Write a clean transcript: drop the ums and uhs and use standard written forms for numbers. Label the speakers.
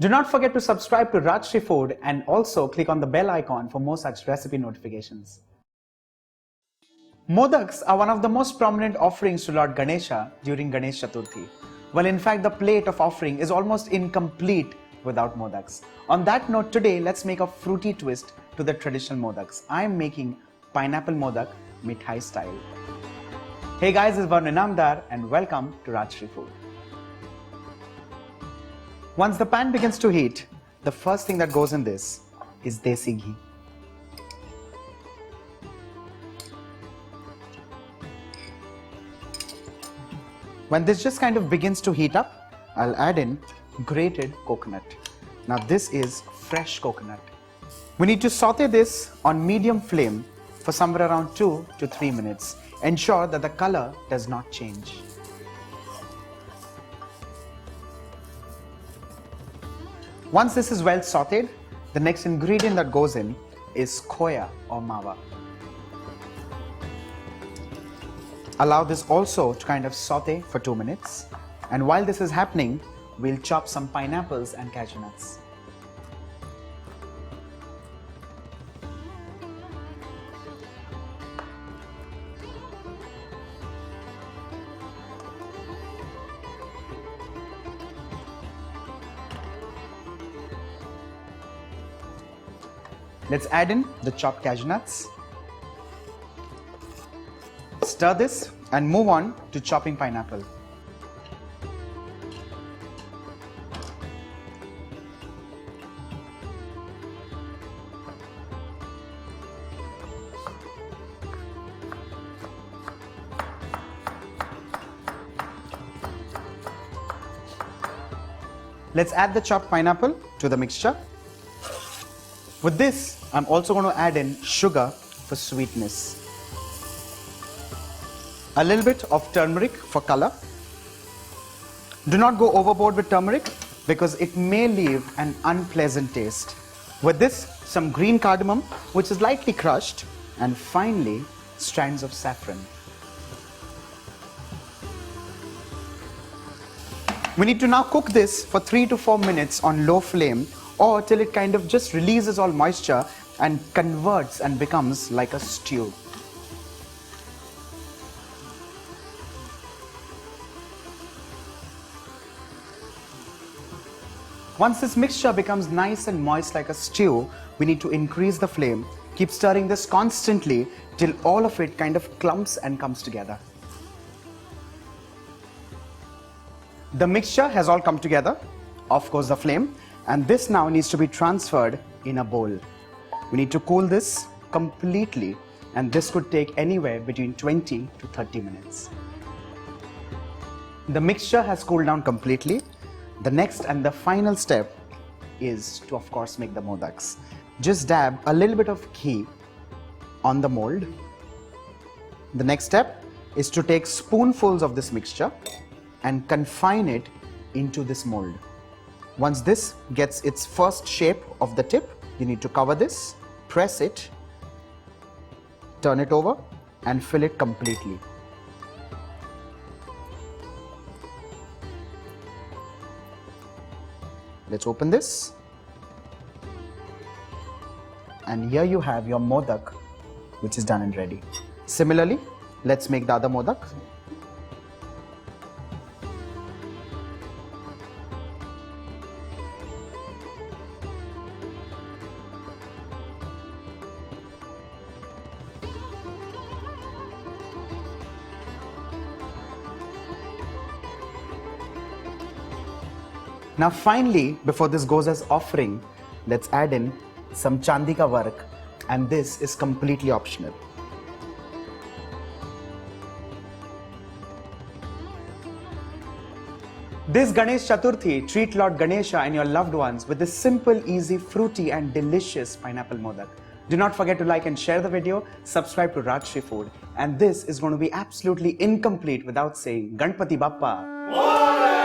Speaker 1: Do not forget to subscribe to Rajshri Food and also click on the bell icon for more such recipe notifications. Modaks are one of the most prominent offerings to Lord Ganesha during Ganesh Chaturthi. Well, in fact, the plate of offering is almost incomplete without modaks. On that note, today let's make a fruity twist to the traditional modaks. I am making Pineapple Modak mithai style. Hey guys, it's Varun Inamdar and welcome to Rajshri Food. Once the pan begins to heat, the first thing that goes in this is desi ghee. When this just kind of begins to heat up, I'll add in grated coconut. Now this is fresh coconut. We need to saute this on medium flame for somewhere around 2 to 3 minutes. Ensure that the color does not change. Once this is well sauteed, the next ingredient that goes in is khoya or mawa. Allow this also to kind of saute for 2 minutes. And while this is happening, we'll chop some pineapples and cashew nuts. Let's add in the chopped cashew nuts. Stir this and move on to chopping pineapple. Let's add the chopped pineapple to the mixture. With this, I'm also going to add in sugar for sweetness. A little bit of turmeric for color. Do not go overboard with turmeric because it may leave an unpleasant taste. With this, some green cardamom, which is lightly crushed, and finally, strands of saffron. We need to now cook this for 3 to 4 minutes on low flame or till it kind of just releases all moisture and converts and becomes like a stew. Once this mixture becomes nice and moist like a stew, we need to increase the flame. Keep stirring this constantly till all of it kind of clumps and comes together. The mixture has all come together. Off goes the flame. And this now needs to be transferred in a bowl. We need to cool this completely, and this could take anywhere between 20 to 30 minutes. The mixture has cooled down completely. The next and the final step is to, of course, make the modaks. Just dab a little bit of ghee on the mold. The next step is to take spoonfuls of this mixture and confine it into this mold. Once this gets its first shape of the tip, you need to cover this, press it, turn it over, and fill it completely. Let's open this. And here you have your modak, which is done and ready. Similarly, let's make the other modak. Now finally, before this goes as offering, let's add in some chandi ka work, and this is completely optional. This Ganesh Chaturthi, treat Lord Ganesha and your loved ones with this simple, easy, fruity and delicious pineapple modak. Do not forget to like and share the video, subscribe to Rajshri Food, and this is going to be absolutely incomplete without saying Ganpati Bappa.